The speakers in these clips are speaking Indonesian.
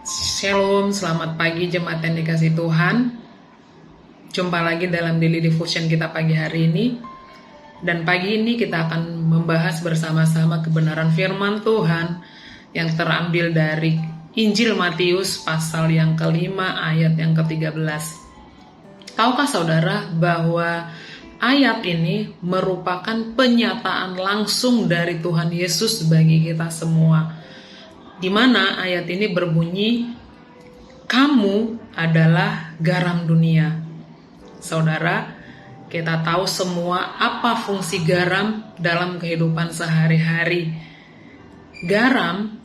Shalom, selamat pagi jemaat yang dikasih Tuhan. Jumpa lagi dalam daily devotion kita pagi hari ini. Dan pagi ini kita akan membahas bersama-sama kebenaran firman Tuhan yang terambil dari Injil Matius pasal yang kelima ayat yang ke-13. Tahukah saudara bahwa ayat ini merupakan penyataan langsung dari Tuhan Yesus bagi kita semua, di mana ayat ini berbunyi, "Kamu adalah garam dunia." Saudara, kita tahu semua apa fungsi garam dalam kehidupan sehari-hari. Garam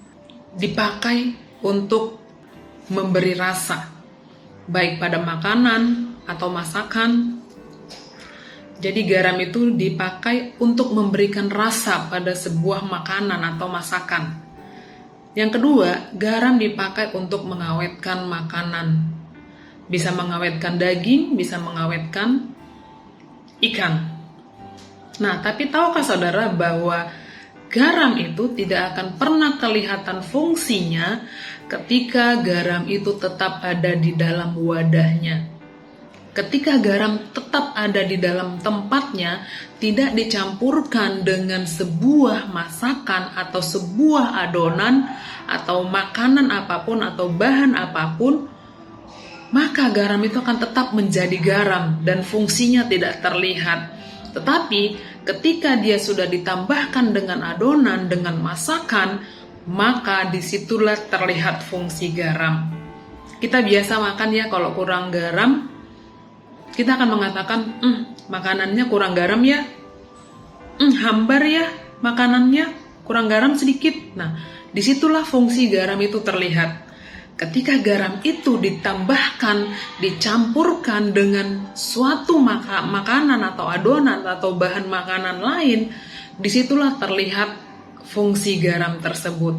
dipakai untuk memberi rasa, baik pada makanan atau masakan. Jadi garam itu dipakai untuk memberikan rasa pada sebuah makanan atau masakan. Yang kedua, garam dipakai untuk mengawetkan makanan. Bisa mengawetkan daging, bisa mengawetkan ikan. Nah, tapi tahukah saudara bahwa garam itu tidak akan pernah kelihatan fungsinya ketika garam itu tetap ada di dalam wadahnya. Ketika garam tetap ada di dalam tempatnya, tidak dicampurkan dengan sebuah masakan atau sebuah adonan atau makanan apapun atau bahan apapun, maka garam itu akan tetap menjadi garam dan fungsinya tidak terlihat. Tetapi ketika dia sudah ditambahkan dengan adonan, dengan masakan, maka disitulah terlihat fungsi garam. Kita biasa makan ya, kalau kurang garam, kita akan mengatakan, makanannya kurang garam ya, hambar ya makanannya, kurang garam sedikit. Nah, disitulah fungsi garam itu terlihat. Ketika garam itu ditambahkan, dicampurkan dengan suatu makanan atau adonan atau bahan makanan lain, disitulah terlihat fungsi garam tersebut.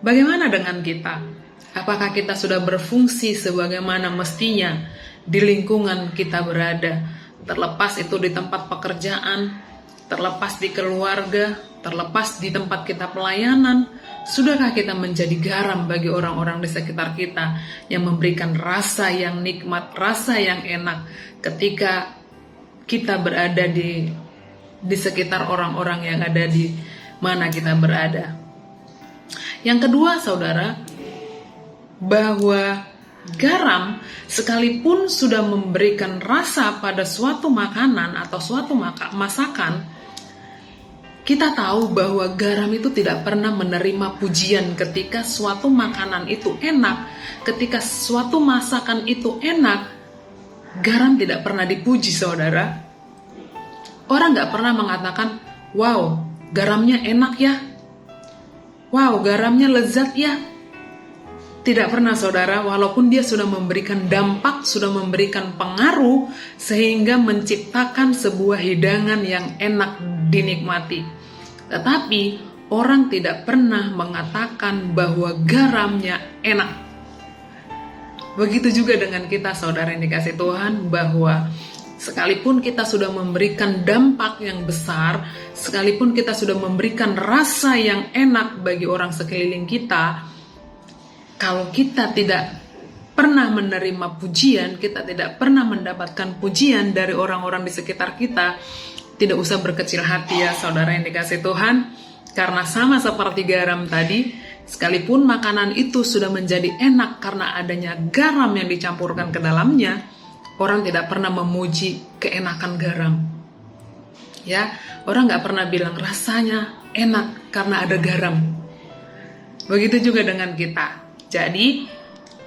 Bagaimana dengan kita? Apakah kita sudah berfungsi sebagaimana mestinya di lingkungan kita berada, terlepas itu di tempat pekerjaan, terlepas di keluarga, terlepas di tempat kita pelayanan? Sudahkah kita menjadi garam bagi orang-orang di sekitar kita yang memberikan rasa yang nikmat, rasa yang enak ketika kita berada di sekitar orang-orang yang ada di mana kita berada? Yang kedua, saudara, bahwa garam sekalipun sudah memberikan rasa pada suatu makanan atau suatu masakan, kita tahu bahwa garam itu tidak pernah menerima pujian ketika suatu makanan itu enak, ketika suatu masakan itu enak. Garam tidak pernah dipuji, saudara. Orang gak pernah mengatakan, wow, garamnya enak ya, wow, garamnya lezat ya. Tidak pernah, saudara, walaupun dia sudah memberikan dampak, sudah memberikan pengaruh, sehingga menciptakan sebuah hidangan yang enak dinikmati. Tetapi orang tidak pernah mengatakan bahwa garamnya enak. Begitu juga dengan kita, saudara yang dikasih Tuhan, bahwa sekalipun kita sudah memberikan dampak yang besar, sekalipun kita sudah memberikan rasa yang enak bagi orang sekeliling kita, kalau kita tidak pernah menerima pujian, kita tidak pernah mendapatkan pujian dari orang-orang di sekitar kita, tidak usah berkecil hati ya, saudara yang dikasih Tuhan. Karena sama seperti garam tadi, sekalipun makanan itu sudah menjadi enak karena adanya garam yang dicampurkan ke dalamnya, orang tidak pernah memuji keenakan garam. Ya, orang nggak pernah bilang rasanya enak karena ada garam. Begitu juga dengan kita. Jadi,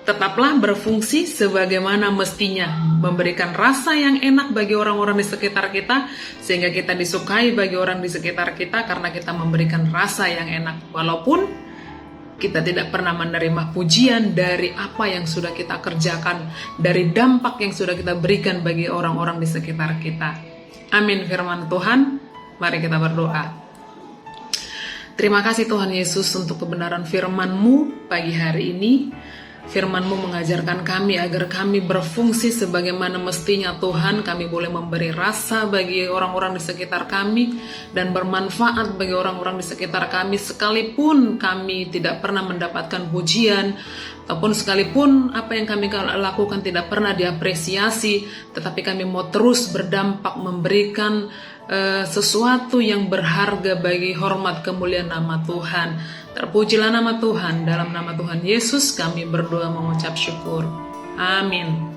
tetaplah berfungsi sebagaimana mestinya, memberikan rasa yang enak bagi orang-orang di sekitar kita, sehingga kita disukai bagi orang di sekitar kita karena kita memberikan rasa yang enak, walaupun kita tidak pernah menerima pujian dari apa yang sudah kita kerjakan, dari dampak yang sudah kita berikan bagi orang-orang di sekitar kita. Amin firman Tuhan. Mari kita berdoa. Terima kasih Tuhan Yesus untuk kebenaran firman-Mu pagi hari ini. Firman-Mu mengajarkan kami agar kami berfungsi sebagaimana mestinya Tuhan. Kami boleh memberi rasa bagi orang-orang di sekitar kami dan bermanfaat bagi orang-orang di sekitar kami, sekalipun kami tidak pernah mendapatkan pujian, ataupun sekalipun apa yang kami lakukan tidak pernah diapresiasi, tetapi kami mau terus berdampak memberikan sesuatu yang berharga bagi hormat kemuliaan nama Tuhan. Terpujilah nama Tuhan. Dalam nama Tuhan Yesus kami berdoa mengucap syukur. Amin.